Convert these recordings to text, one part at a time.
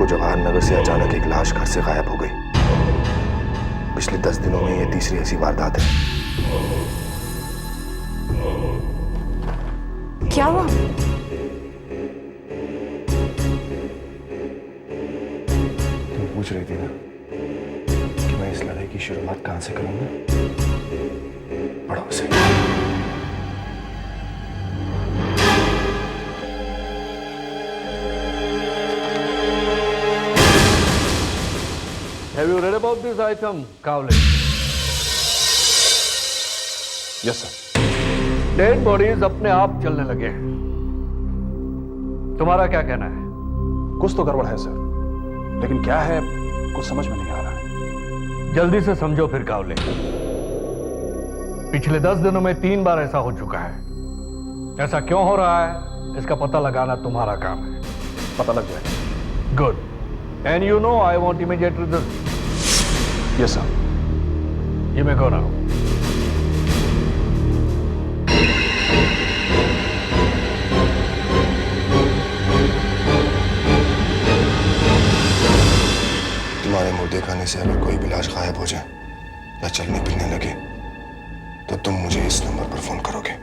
को जवाहर नगर से अचानक एक लाश घर से गायब हो गई। पिछले 10 दिनों में यह तीसरी ऐसी वारदात है। क्या हुआ? तुम पूछ रही थी ना कि मैं इस लड़ाई की शुरुआत कहां से करूंगा? बड़ों से। Have you read about this item, Kavle? Yes sir. Dead bodies अपने आप चलने लगे हैं। तुम्हारा क्या कहना है? कुछ तो गड़बड़ है सर, लेकिन क्या है कुछ समझ में नहीं आ रहा है। जल्दी से समझो फिर कावले। पिछले 10 दिनों में 3 बार ऐसा हो चुका है। ऐसा क्यों हो रहा है इसका पता लगाना तुम्हारा काम है। पता लग जाएगा। Good. And you know I want immediate result. Yes sir. You may go now. तुम्हारे मुर्दे खाने से अगर कोई भी लाश गायब हो जाए या चलने फिरने लगे तो तुम मुझे इस नंबर पर फोन करोगे।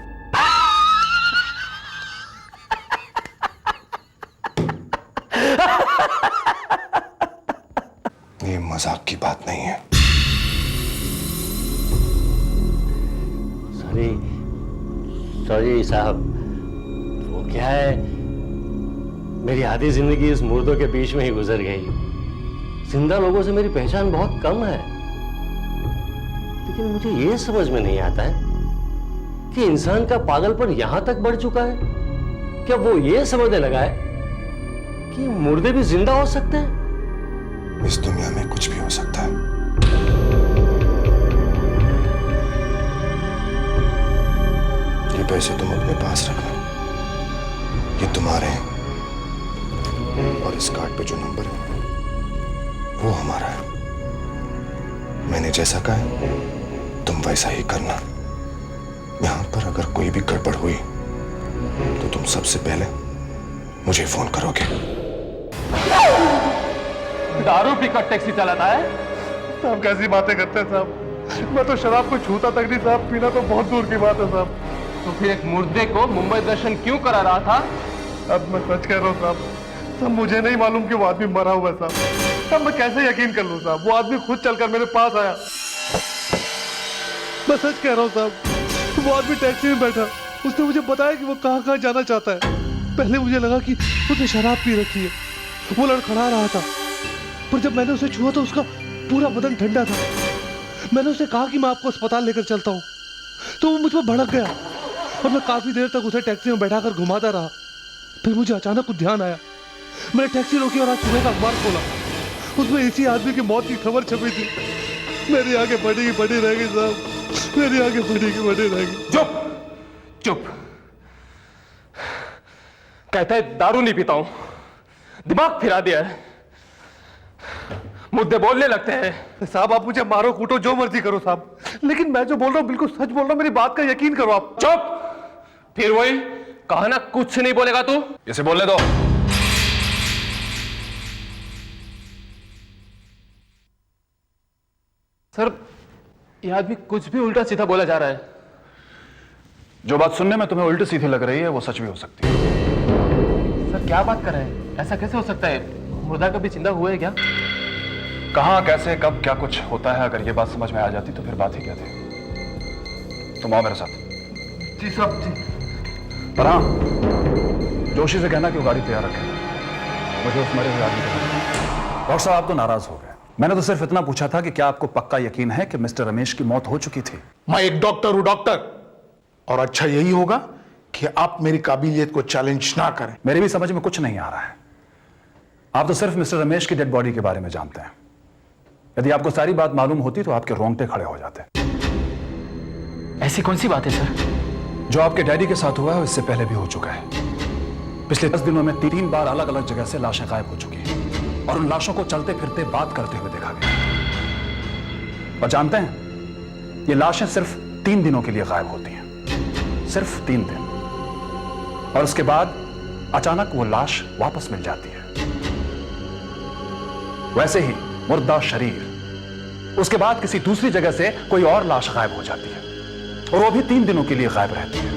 ये मजाक की बात नहीं है। सॉरी साहब, वो क्या है, मेरी आधी जिंदगी इस मुर्दों के बीच में ही गुजर गई। जिंदा लोगों से मेरी पहचान बहुत कम है, लेकिन मुझे यह समझ में नहीं आता है कि इंसान का पागलपन यहां तक बढ़ चुका है। क्या वो ये समझने लगा है कि मुर्दे भी जिंदा हो सकते हैं? इस दुनिया में कुछ भी हो सकता है। ये पैसे तुम अपने पास रखना, ये तुम्हारे हैं और इस कार्ड पे जो नंबर है वो हमारा है। मैंने जैसा कहा है तुम वैसा ही करना। यहां पर अगर कोई भी गड़बड़ हुई तो तुम सबसे पहले मुझे फोन करोगे। दारू पीकर टैक्सी चलाता है? साहब कैसी बातें करते हैं साहब, मैं तो शराब को छूता तक नहीं साहब, पीना तो बहुत दूर की बात है साहब। तो फिर एक मुर्दे को मुंबई दर्शन क्यों करा रहा था? अब मैं सच कह रहा हूँ साहब, मुझे नहीं मालूम कि वो आदमी मरा हुआ है साहब। तब मैं कैसे यकीन कर लूं साहब, वो आदमी खुद चलकर मेरे पास आया। मैं सच कह रहा हूँ साहब, वो आदमी टैक्सी में बैठा, उसने मुझे बताया कि वो कहाँ कहाँ जाना चाहता है। पहले मुझे लगा कि उसने शराब पी रखी है, वो लड़खड़ा रहा था, पर जब मैंने उसे छुआ तो उसका पूरा बदन ठंडा था। मैंने उसे कहा कि मैं आपको अस्पताल लेकर चलता हूँ, तो वो मुझ पर भड़क गया और मैं काफी देर तक उसे टैक्सी में बैठाकर घुमाता रहा। फिर मुझे अचानक कुछ ध्यान आया, मैंने टैक्सी रोकी और आज सुबह का अखबार खोला, उसमें इसी आदमी की मौत की खबर छपी थी। मेरी आगे बढ़ी रहेगी साहब, मेरी आगे बढ़ी रहेगी। चुप चुप। कहता है दारू नहीं पीता हूं, दिमाग फिरा दिया है, मुद्दे बोलने लगते हैं। साहब आप मुझे मारो कूटो जो मर्जी करो साहब, लेकिन मैं जो बोल रहा हूँ बिल्कुल सच बोल रहा हूँ, मेरी बात का यकीन करो आप। चुप। फिर वही कहा ना, कुछ नहीं बोलेगा तू। इसे बोलने दो। सर यह आदमी कुछ भी उल्टा सीधा बोला जा रहा है। जो बात सुनने में तुम्हें उल्टी सीधी लग रही है वो सच भी हो सकती है। सर क्या बात कर रहे हैं, ऐसा कैसे हो सकता है? मुर्दा कभी जिंदा हुआ है क्या? कहां कैसे कब क्या कुछ होता है, अगर ये बात समझ में आ जाती तो फिर बात ही क्या थी। तुम आओ मेरे साथ। जी साहब जी। पर हाँ, जोशी से कहना कि वो गाड़ी तैयार रखे, मुझे उस मरे हुए आदमी को। डॉक्टर साहब आप तो नाराज हो गए। मैंने तो सिर्फ इतना पूछा था कि क्या आपको पक्का यकीन है कि मिस्टर रमेश की मौत हो चुकी थी? मैं एक डॉक्टर हूं डॉक्टर, और अच्छा यही होगा कि आप मेरी काबिलियत को चैलेंज ना करें। मेरी भी समझ में कुछ नहीं आ रहा है। आप तो सिर्फ मिस्टर रमेश की डेड बॉडी के बारे में जानते हैं। यदि आपको सारी बात मालूम होती तो आपके रोंगटे खड़े हो जाते। ऐसी कौन सी बात है सर? जो आपके डैडी के साथ हुआ है इससे पहले भी हो चुका है। पिछले 10 दिनों में 3 बार अलग अलग जगह से लाशें गायब हो चुकी हैं और उन लाशों को चलते फिरते बात करते हुए देखा गया। और जानते हैं, ये लाशें सिर्फ 3 दिनों के लिए गायब होती हैं, सिर्फ 3 दिन, और उसके बाद अचानक वो लाश वापस मिल जाती है। वैसे ही मुर्दा शरीर, उसके बाद किसी दूसरी जगह से कोई और लाश गायब हो जाती है और वो भी 3 दिनों के लिए गायब रहती है,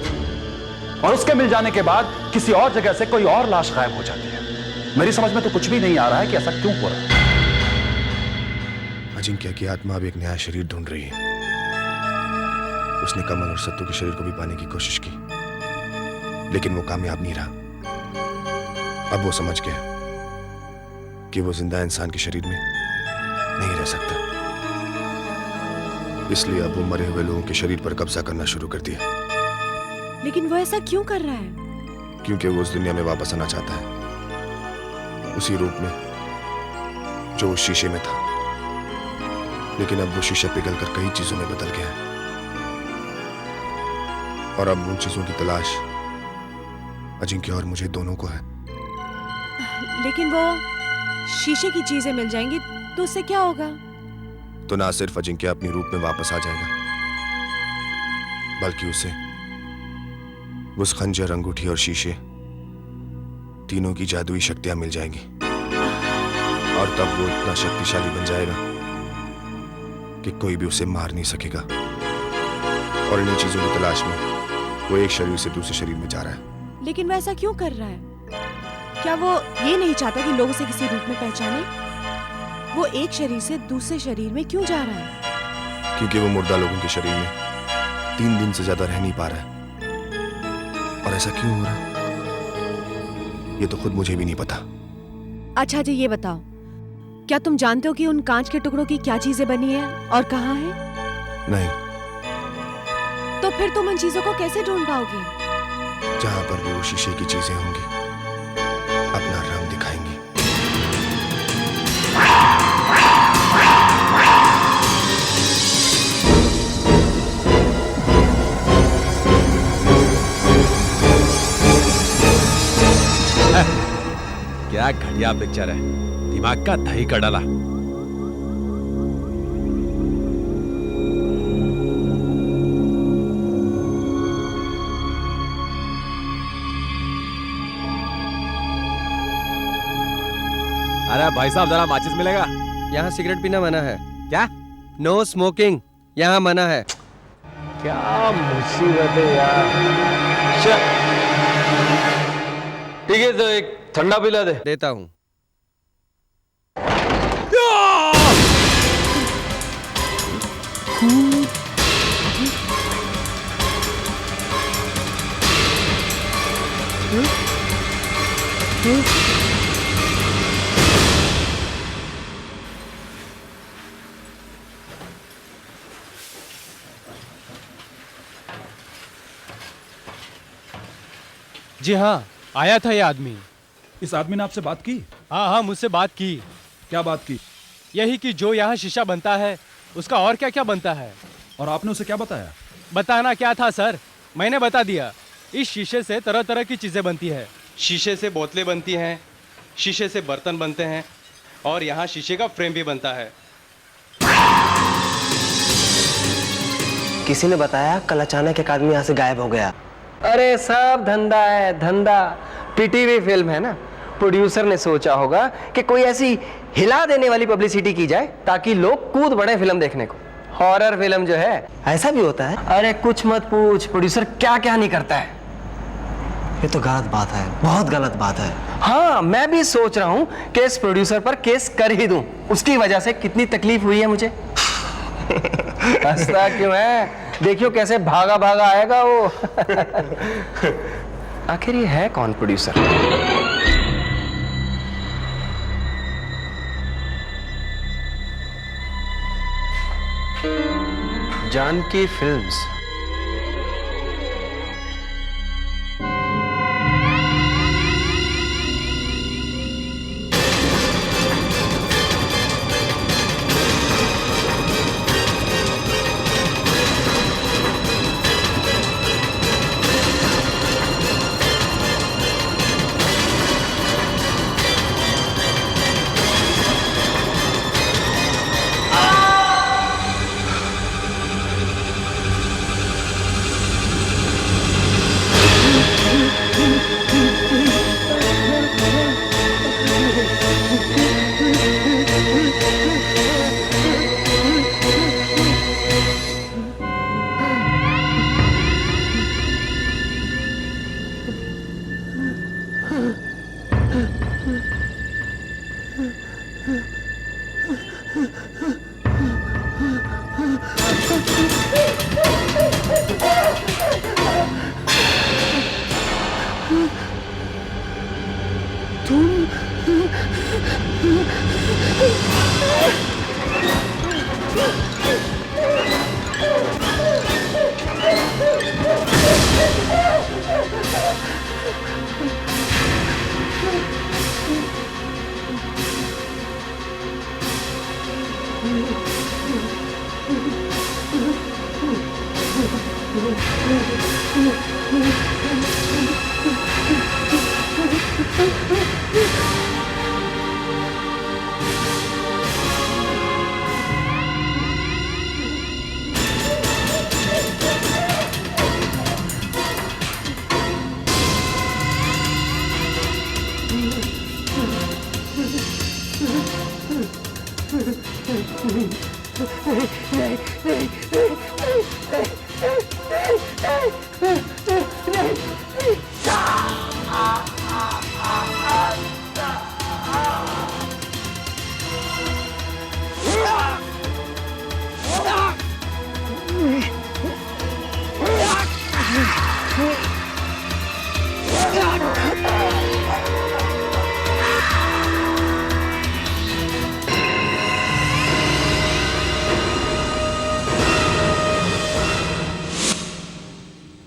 और उसके मिल जाने के बाद किसी और जगह से कोई और लाश गायब हो जाती है। मेरी समझ में तो कुछ भी नहीं आ रहा है कि ऐसा क्यों हो रहा है। अजिंक्य की आत्मा अब एक नया शरीर ढूंढ रही है। उसने कमल और सत्तू के शरीर को भी पाने की कोशिश की, लेकिन वो कामयाब नहीं रहा। अब वो समझ गया कि वो जिंदा इंसान के शरीर में नहीं रह सकता, इसलिए अब वो मरे हुए लोगों के शरीर पर कब्जा करना शुरू कर दिया। लेकिन वो ऐसा क्यों कर रहा है? क्योंकि वो उस दुनिया में वापस आना चाहता है, उसी रूप में जो उस शीशे में था। लेकिन अब वो शीशा पिघलकर कई चीजों में बदल गया है, और अब उन चीजों की तलाश अजिंक्य और मुझे दोनों को है। लेकिन वो शीशे की चीजें मिल जाएंगी तो उससे क्या होगा? तो ना सिर्फ अजिंक्य अपनी रूप में वापस आ जाएगा, बल्कि उसे उस खंजर, अंगूठी और शीशे तीनों की जादुई शक्तियां मिल जाएंगी, और तब वो इतना शक्तिशाली बन जाएगा कि कोई भी उसे मार नहीं सकेगा। और इन्हीं चीजों की तलाश में वो एक शरीर से दूसरे शरीर में जा रहा है। लेकिन वो ऐसा क्यों कर रहा है? क्या वो ये नहीं चाहता कि लोग उसे किसी रूप में पहचाने? वो एक शरीर से दूसरे शरीर में क्यों जा रहा है? क्योंकि वो मुर्दा लोगों के शरीर में 3 दिन से ज्यादा रह नहीं पा रहा है। और ऐसा क्यों हो रहा है, ये तो खुद मुझे भी नहीं पता। अच्छा जी, ये बताओ, क्या तुम जानते हो कि उन कांच के टुकड़ों की क्या चीजें बनी है और कहाँ है? नहीं। तो फिर तुम उन चीजों को कैसे ढूंढ पाओगे? जहां पर भी वो शीशे की चीजें होंगी, अपना रंग दिखाएंगी। क्या घटिया पिक्चर है, दिमाग का दही का डाला। अरे भाई साहब, जरा माचिस मिलेगा? यहाँ सिगरेट पीना मना है। क्या? नो स्मोकिंग यहाँ मना है। क्या मुसीबत है यार। ठीक है, तो एक ठंडा पिला दे। देता हूँ। जी हाँ, आया था ये आदमी। इस आदमी ने आपसे बात की? हाँ हाँ, मुझसे बात की। क्या बात की? यही कि जो यहाँ शीशा बनता है उसका और क्या क्या बनता है। और आपने उसे क्या बताया? बताना क्या था सर, मैंने बता दिया। इस शीशे से तरह तरह की चीज़ें बनती है। शीशे से बोतलें बनती हैं, शीशे से बर्तन बनते हैं, और यहाँ शीशे का फ्रेम भी बनता है। किसी ने बताया कल अचानक एक आदमी यहाँ से गायब हो गया। अरे सब धंधा है, धंधा। पिटी हुई फिल्म है ना, प्रोड्यूसर ने सोचा होगा कि कोई ऐसी हिला देने वाली पब्लिसिटी की जाए ताकि लोग कूद पड़े फिल्म देखने को। हॉरर फिल्म जो है ऐसा भी होता है। अरे कुछ मत पूछ, प्रोड्यूसर क्या क्या नहीं करता है। ये तो गलत बात है, बहुत गलत बात है। हाँ, मैं भी सोच रहा हूँ कि इस प्रोड्यूसर पर केस कर ही दूं। उसकी वजह से कितनी तकलीफ हुई है मुझे। हंसता क्यों है? देखियो कैसे भागा भागा आएगा वो। आखिर ये है कौन producer? Janaki films.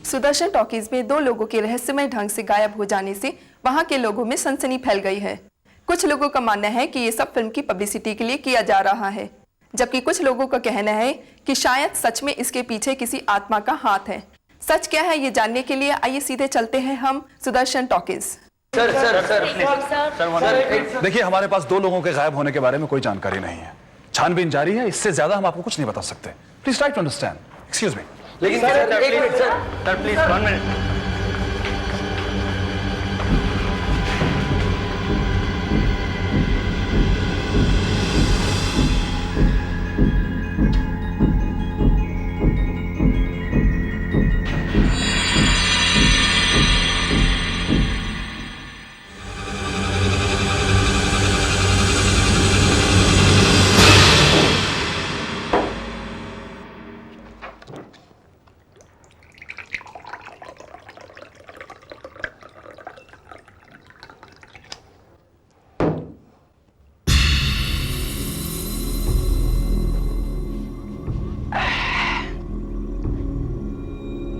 Sudarshan talkies में 2 लोगों के रहस्यमय ढंग से गायब हो जाने से वहां के लोगों में सनसनी फैल गई है। कुछ लोगों का मानना है कि ये सब फिल्म की पब्लिसिटी के लिए किया जा रहा है, जबकि कुछ लोगों का कहना है कि शायद सच में इसके पीछे किसी आत्मा का हाथ है। सच क्या है ये जानने के लिए आइए सीधे चलते हैं हम सुदर्शन टॉकीज। देखिए, हमारे पास 2 लोगों के गायब होने के बारे में कोई जानकारी नहीं है। छानबीन जारी है, इससे ज्यादा हम आपको कुछ नहीं बता सकते। Please try to understand. Excuse me. लेकिन सर, एक मिनट सर, प्लीज 1 मिनट।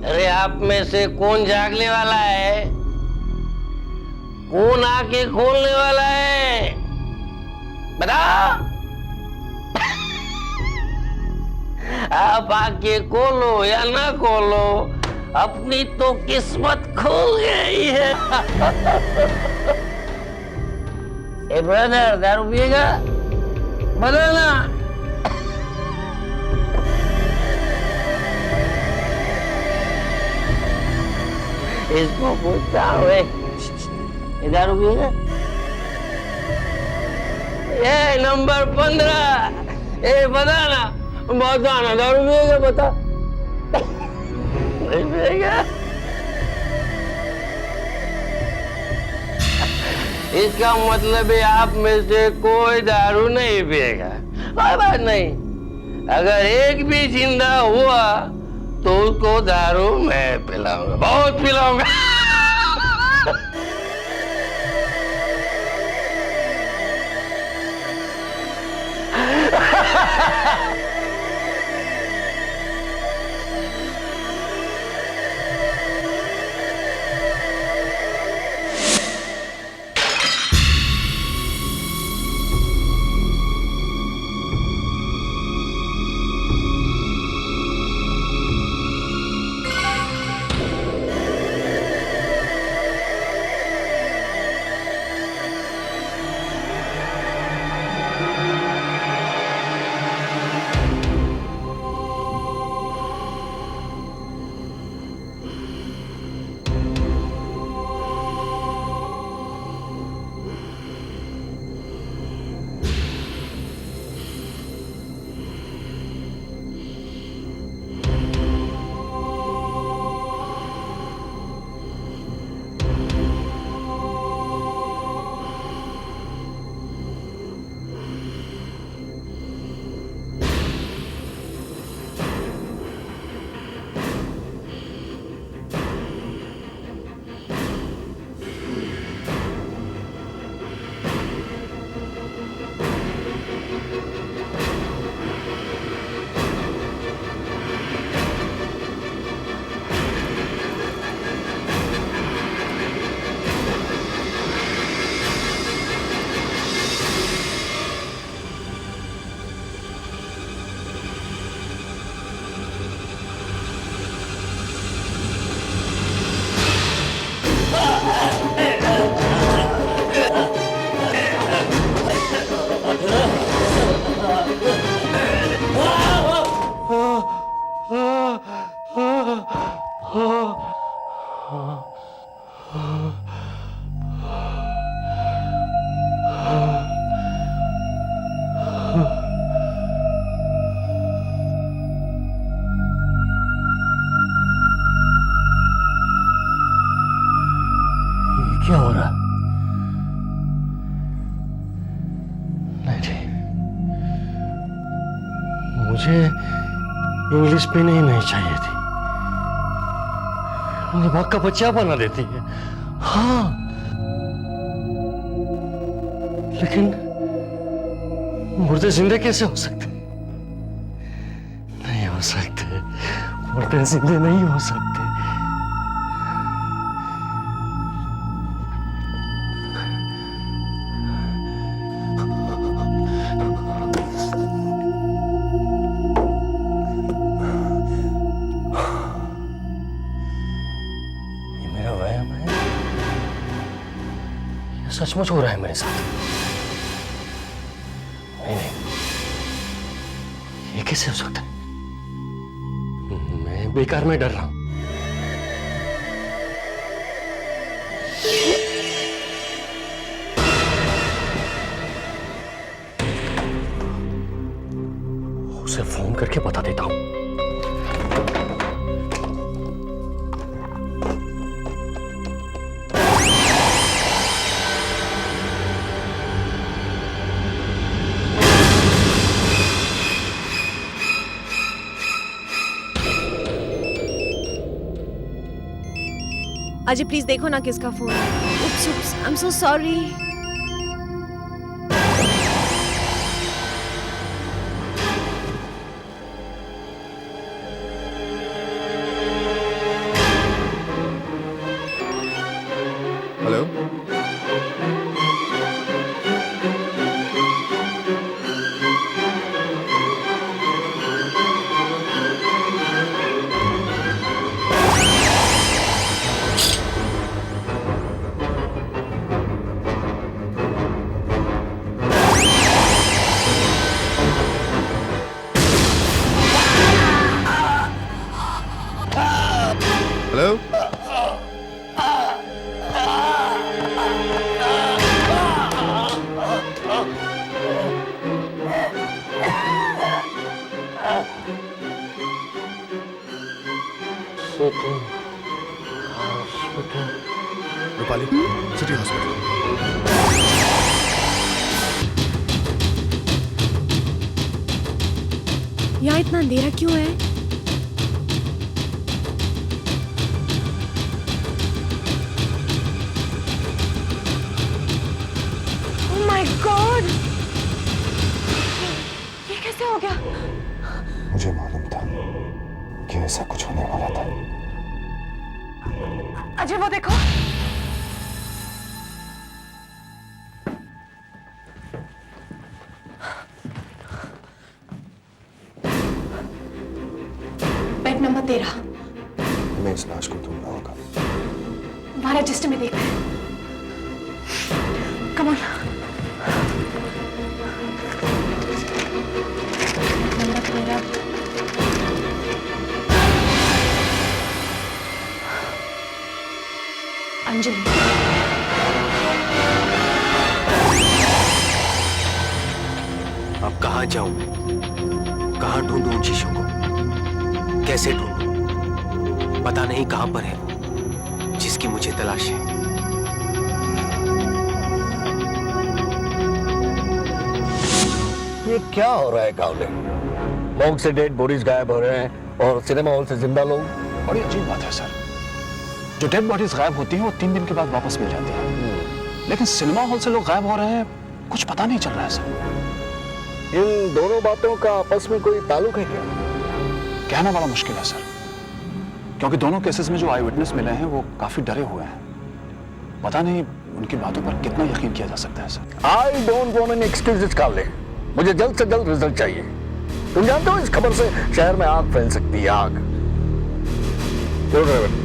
अरे आप में से कौन जागने वाला है? कौन आके खोलने वाला है? बता। आप आके खोलो या ना खोलो, अपनी तो किस्मत खुल गई है। ए ब्रदर, दारू पिएगा? बताना। इसको पूछता हूँ, दारू पिएगा? ये नंबर 15, बताना, बताना, दारू पिएगा? बता। नहीं पिएगा? इसका मतलब है आप में से कोई दारू नहीं पिएगा। कोई बात नहीं, अगर एक भी जिंदा हुआ तो उसको दारू मैं पिलाऊंगा, बहुत पिलाऊंगा। मुझे इंग्लिश पेन ही नहीं चाहिए थी, दिमाग का बच्चा बना देती है। हाँ, लेकिन मुर्दे जिंदे कैसे हो सकते? नहीं हो सकते, मुर्दे जिंदे नहीं हो सकते। ये मेरा वहम है, ये सचमुच हो रहा है मेरे साथ। नहीं, ये कैसे हो सकता है? मैं बेकार में डर रहा हूं। उसे फोन करके बता देता हूं। अजय प्लीज देखो ना किसका फोन है। Oops oops, I am so sorry. Hello, hello, Rupali, city hospital. यहाँ इतना अंधेरा क्यों है? Oh my God! ये कैसे हो गया? मुझे मालूम था कि ऐसा कुछ होने वाला था। अजय वो देखो। Bed number 13। मैं इस लाश को ढूंढना होगा। हमारा रजिस्टर में देखते हैं। Come on. नंबर 13। अंजलि। अब कहाँ जाऊं? कहाँ ढूंढूं उन शीशों को? कैसे ढूंढूं? पता नहीं कहां पर है वो जिसकी मुझे तलाश है। ये क्या हो रहा है कावले? मॉर्ग से डेड बॉडीज गायब हो रहे हैं और सिनेमा हॉल से जिंदा लोग। बड़ी अजीब बात है सर, जो डेड बॉडीज गायब होती हैं वो 3 दिन के बाद वापस मिल जाती हैं, लेकिन सिनेमा हॉल से लोग गायब हो रहे हैं, कुछ पता नहीं चल रहा है सर। इन दोनों बातों का आपस में कोई ताल्लुक है क्या? कहना बड़ा मुश्किल है सर, क्योंकि दोनों केसेस में जो आई विटनेस मिले हैं वो काफी डरे हुए हैं। पता नहीं उनकी बातों पर कितना यकीन किया जा सकता है sir. I don't want any excuses Kawle, मुझे जल्द से जल्द रिजल्ट चाहिए। तुम जानते हो इस खबर से शहर में आग फैल सकती है, आग। चलो ड्राइवर।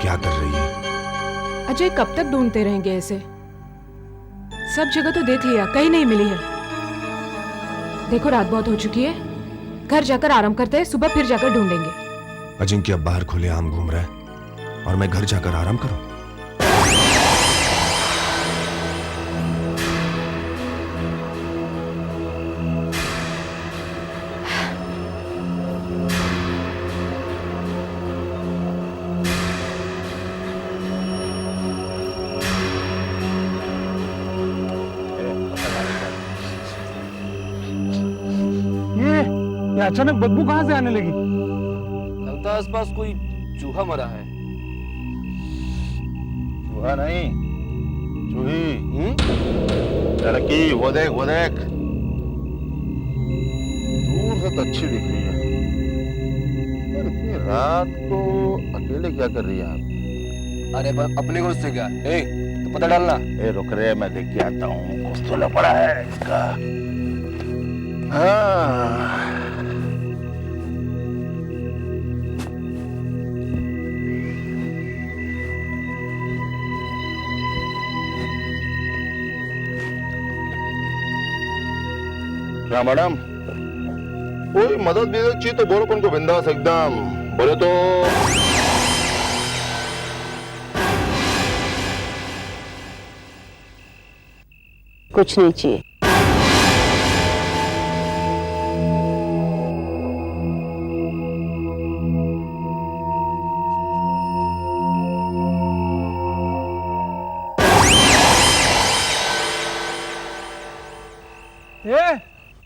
क्या कर रही है? अजय कब तक ढूंढते रहेंगे ऐसे? सब जगह तो देख लिया, कहीं नहीं मिली है। देखो रात बहुत हो चुकी है, घर जाकर आराम करते हैं, सुबह फिर जाकर ढूंढेंगे। अजिंक्य अब बाहर खुले आम घूम रहा है और मैं घर जाकर आराम करूं? ये अचानक बदबू कहां से आने लगी? लगता है आसपास कोई चूहा मरा है। चूहा नहीं, चूही। लड़की वो देख, वो देख, दूर से तो अच्छी दिख रही है, पर इतनी रात को अकेले क्या कर रही है आप? अरे अपने को उससे क्या? ए, तो पता डालना। ए रुक रे, मैं देख के आता हूँ, कुछ तो लफड़ा है इसका। हाँ क्या मैडम, कोई मदद भी चाहिए तो बोलो, उनको बिंदास एकदम बोले तो। कुछ नहीं चाहिए।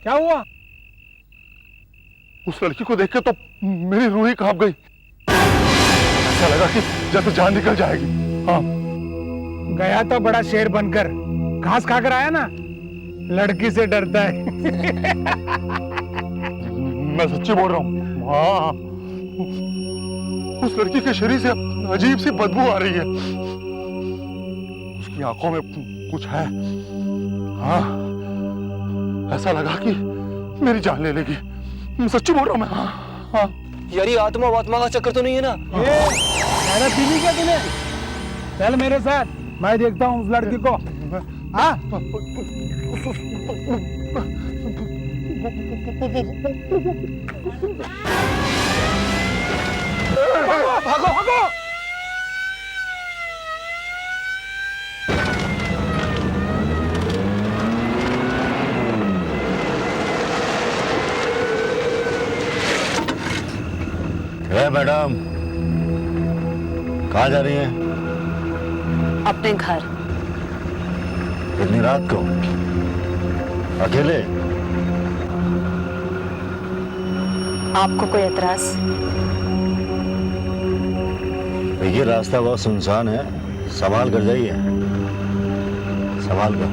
क्या हुआ? उस लड़की को देख के तो मेरी रूह ही कांप गई। ऐसा लगा कि जैसे जान निकल जाएगी। हाँ, गया तो बड़ा शेर बनकर, घास खाकर आया ना, लड़की से डरता है। मैं सच्ची बोल रहा हूँ। हाँ, उस लड़की के शरीर से अजीब सी बदबू आ रही है। उसकी आंखों में कुछ है। हाँ, ऐसा लगा कि मेरी जान ले लेगी। मैं सच्ची बोल रहा हूँ मैं। हाँ। यार ये आत्मा वात्मा का चक्कर तो नहीं है ना? गैरत पी ली क्या तूने? चल मेरे साथ, मैं देखता हूँ उस लड़की को। हाँ? भागो भागो। मैडम, कहाँ जा रही हैं? अपने घर। इतनी रात को अकेले? आपको कोई एतराज? ये रास्ता बहुत सुनसान है, संभाल कर जाइए, संभाल कर।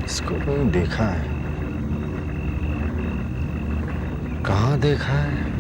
इसको कहीं देखा है? कहाँ देखा है?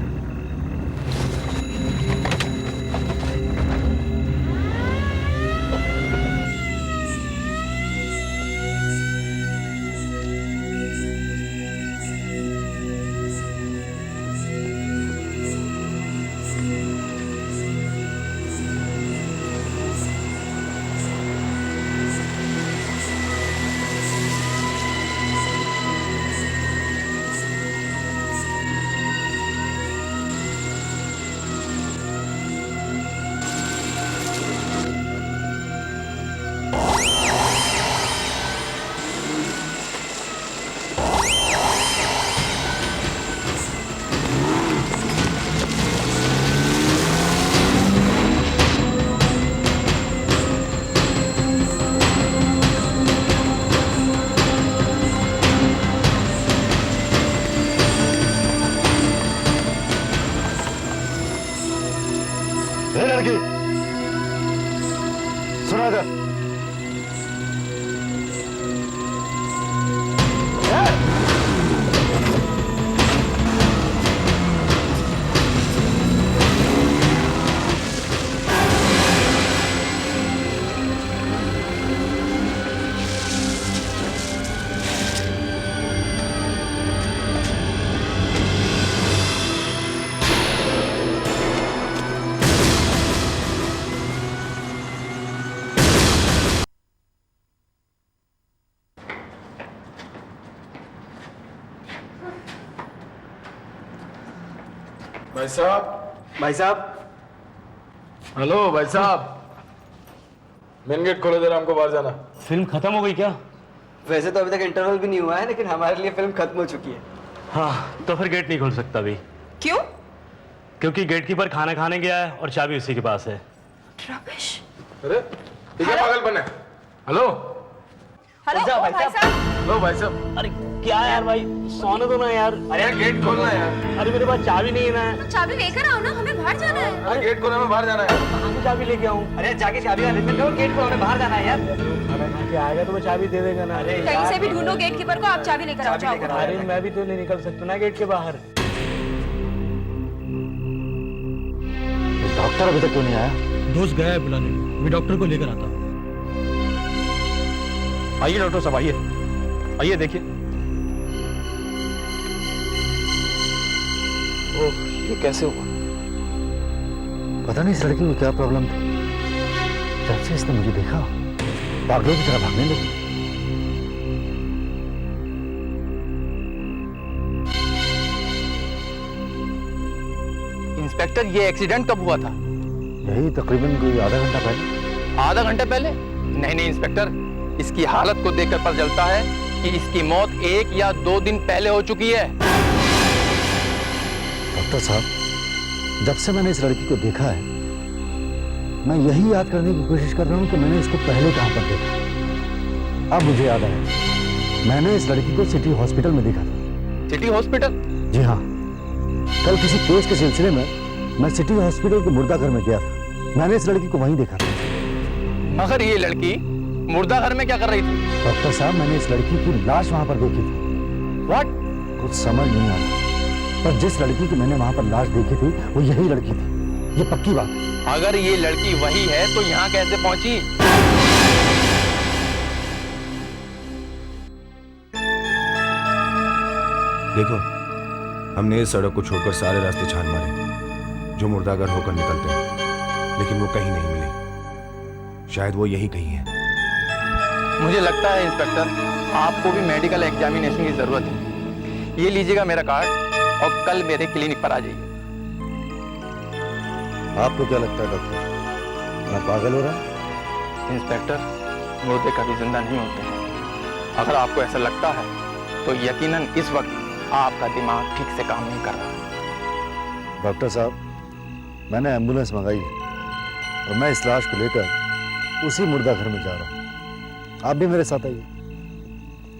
भाई साहब हेलो भाई साहब, मेन गेट खोलो जरा, हमको बाहर जाना। फिल्म खत्म हो गई क्या? वैसे तो अभी तक इंटरवल भी नहीं हुआ है, लेकिन हमारे लिए फिल्म खत्म हो चुकी है। हाँ, तो फिर गेट नहीं खोल सकता अभी। क्यों? क्योंकि गेटकीपर खाना खाने गया है और चाबी उसी के पास है। रमेश, अरे ये क्या पागलपन है? हेलो हेलो भाई साहब। लो भाई साहब। अरे क्या यार भाई, सोने दो ना यार। अरे यार गेट खोलना है यार। अरे मेरे पास चाबी नहीं है ना। तो चाबी लेकर आओ ना, हमें बाहर जाना है। अरे गेट खोलना, हमें बाहर जाना है। कहाँ से चाबी लेके आऊँ? अरे जाके चाबी वाले से कहो गेट खोलो, हमें बाहर जाना है यार। अरे कहाँ के आएगा तो मैं चाबी दे देगा ना। अरे कहीं से भी ढूंढो गेटकीपर को, आप चाबी लेकर आओ। जाओ। अरे मैं भी तो नहीं निकल सकता ना गेट के बाहर। डॉक्टर अभी तक क्यों नहीं आया? दोस्त गया है बुलाने, मैं डॉक्टर को लेकर आता हूँ। आइए डॉक्टर साहब, आइए आइए, देखिए। ओह, ये कैसे हुआ? पता नहीं इस लड़की को क्या प्रॉब्लम थी, जब से इसने मुझे देखा पागलों की तरह भागने लगी। इंस्पेक्टर, ये एक्सीडेंट कब हुआ था? यही तकरीबन कोई आधा घंटा पहले। आधा घंटा पहले? नहीं नहीं इंस्पेक्टर, इसकी हालत को देखकर पता चलता है कि इसकी मौत 1 या 2 दिन पहले हो चुकी है। डॉक्टर साहब, जब से मैंने इस लड़की को देखा है, मैं यही याद करने की कोशिश कर रहा हूं कि मैंने इसको पहले कहां पर देखा। अब मुझे याद आया, मैंने इस लड़की को सिटी हॉस्पिटल में देखा था। City hospital? जी हाँ, कल किसी केस के सिलसिले में मैं सिटी हॉस्पिटल के मुर्दाघर में गया था। मैंने इस लड़की को वहीं देखा था। मगर ये लड़की मुर्दाघर में क्या कर रही थी? डॉक्टर साहब, मैंने इस लड़की की लाश वहां पर देखी थी। व्हाट? कुछ समझ नहीं आ रहा, पर जिस लड़की की मैंने वहां पर लाश देखी थी वो यही लड़की थी, ये पक्की बात है। अगर ये लड़की वही है तो यहाँ कैसे पहुंची? देखो, हमने इस सड़क को छोड़कर सारे रास्ते छान मारे जो मुर्दाघर होकर निकलते हैं, लेकिन वो कहीं नहीं मिली। शायद वो यहीं कहीं है। मुझे लगता है इंस्पेक्टर, आपको भी मेडिकल एग्जामिनेशन की जरूरत है। ये लीजिएगा मेरा कार्ड और कल मेरे क्लिनिक पर आ जाइए। आपको क्या लगता है डॉक्टर, मैं पागल हो रहा? इंस्पेक्टर, मुर्दे कभी जिंदा नहीं होते। अगर आपको ऐसा लगता है तो यकीनन इस वक्त आपका दिमाग ठीक से काम नहीं कर रहा। डॉक्टर साहब, मैंने एम्बुलेंस मंगाई है और मैं इस लाश को लेकर उसी मुर्दाघर में जा रहा हूँ। आप भी मेरे साथ आइए,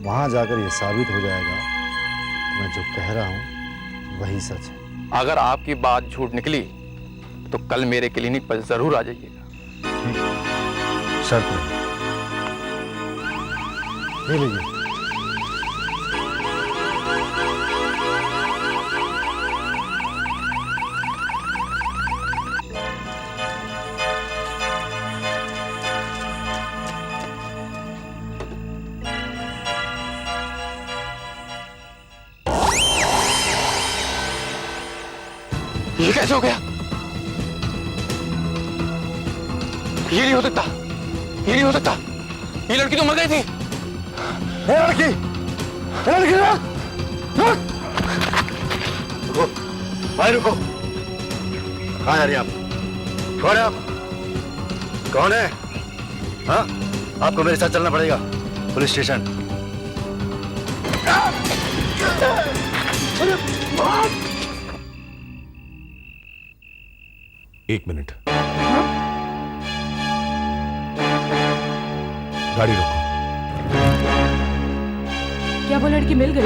वहां जाकर यह साबित हो जाएगा कि मैं जो कह रहा हूं वही सच है। अगर आपकी बात झूठ निकली तो कल मेरे क्लिनिक पर जरूर आ जाइएगा। शर्त नहीं। ले लीजिए। ये कैसे हो गया? ये नहीं हो सकता, ये नहीं हो सकता। ये लड़की तो मर गई थी। लड़की, लड़की रुक, रुको, भाई रुको। कहाँ जा रही हैं आप? कौन है आप? कौन है? हाँ, आपको मेरे साथ चलना पड़ेगा पुलिस स्टेशन। एक मिनट, गाड़ी रोको। क्या वो लड़की मिल गई?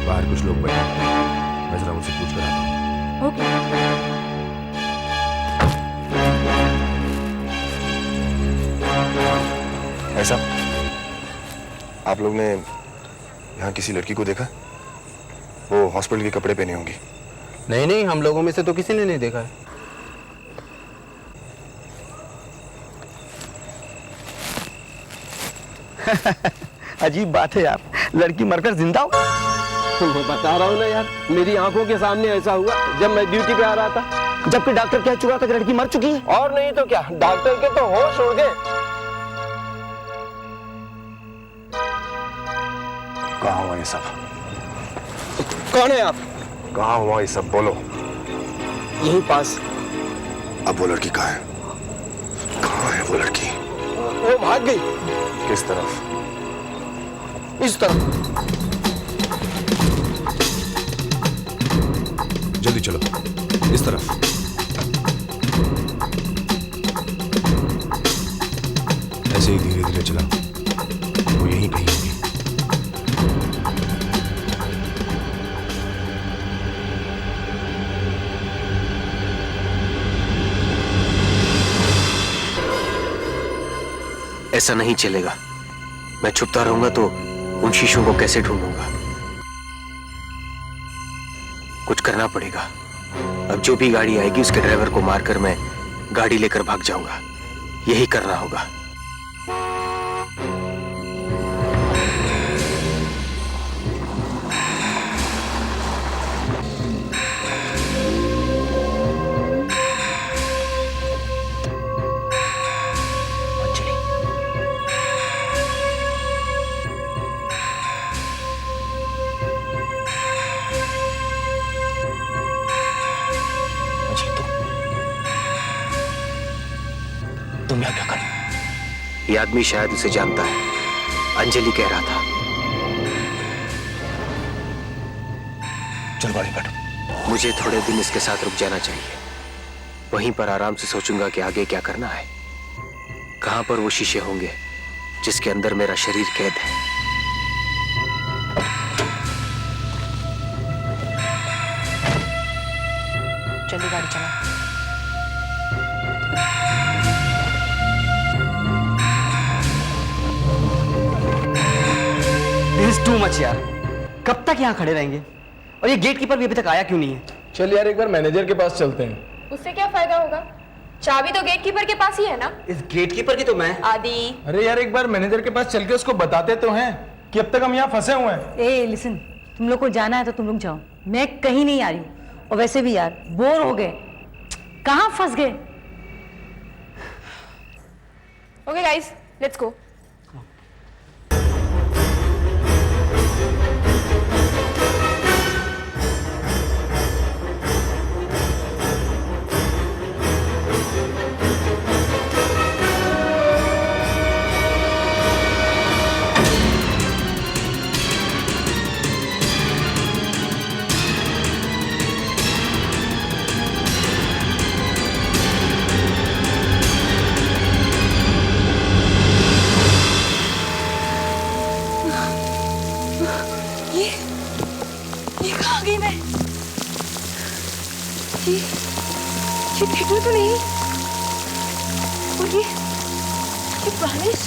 बाहर कुछ लोग बैठे, मैं जरा उनसे पूछ कर आता हूँ। ओके। ऐसा, आप लोग ने यहाँ किसी लड़की को देखा? वो हॉस्पिटल के कपड़े पहने होंगी। नहीं नहीं, हम लोगों में से तो किसी ने नहीं देखा है। अजीब बात है यार, लड़की मरकर जिंदा हो। मैं बता रहा हूँ ना यार, मेरी आंखों के सामने ऐसा हुआ जब मैं ड्यूटी पे आ रहा था, जबकि डॉक्टर कह चुका था कि लड़की मर चुकी है। और नहीं तो क्या, डॉक्टर के तो होश उड़ गए। कहाँ हुआ ये सब? कौन है आप? कहाँ हुआ ये सब, बोलो। यहीं पास। अब वो लड़की कहाँ है? कहाँ है वो लड़की? वो भाग गई। किस तरफ? इस तरफ। जल्दी चलो, इस तरफ। ऐसे ही धीरे धीरे चला, वो यहीं कहीं होगी। ऐसा नहीं चलेगा। मैं छुपता रहूंगा तो उन शीशों को कैसे ढूंढूंगा? कुछ करना पड़ेगा। अब जो भी गाड़ी आएगी उसके ड्राइवर को मारकर मैं गाड़ी लेकर भाग जाऊंगा। यही करना होगा। तुम यहाँ क्या कर? ये आदमी शायद उसे जानता है। अंजलि कह रहा था। चल गाड़ी बैठो। मुझे थोड़े दिन इसके साथ रुक जाना चाहिए। वहीं पर आराम से सोचूंगा कि आगे क्या करना है। कहां पर वो शीशे होंगे जिसके अंदर मेरा शरीर कैद है। जल्दी गाड़ी चला। दिस इज टू मच यार। कब तक यहाँ खड़े रहेंगे? और ये गेट कीपर भी अभी तक आया क्यों नहीं है? चल यार एक बार मैनेजर के पास चलते हैं। उससे क्या फायदा होगा? चाबी तो गेट कीपर के पास ही है ना। इस गेट कीपर की तो मैं आदि। अरे यार एक बार मैनेजर के पास चल के उसको बताते तो हैं कि अब तक हम यहाँ फंसे हुए हैं। ए लिसन, तुम लोग को जाना है तो तुम लोग जाओ, मैं कहीं नहीं आ रही हूँ। और वैसे भी यार बोर हो गए, कहाँ फंस गए। Okay guys, let's go. ये कहाँ गई मैं? ये थिएटर तो नहीं। और ये बारिश।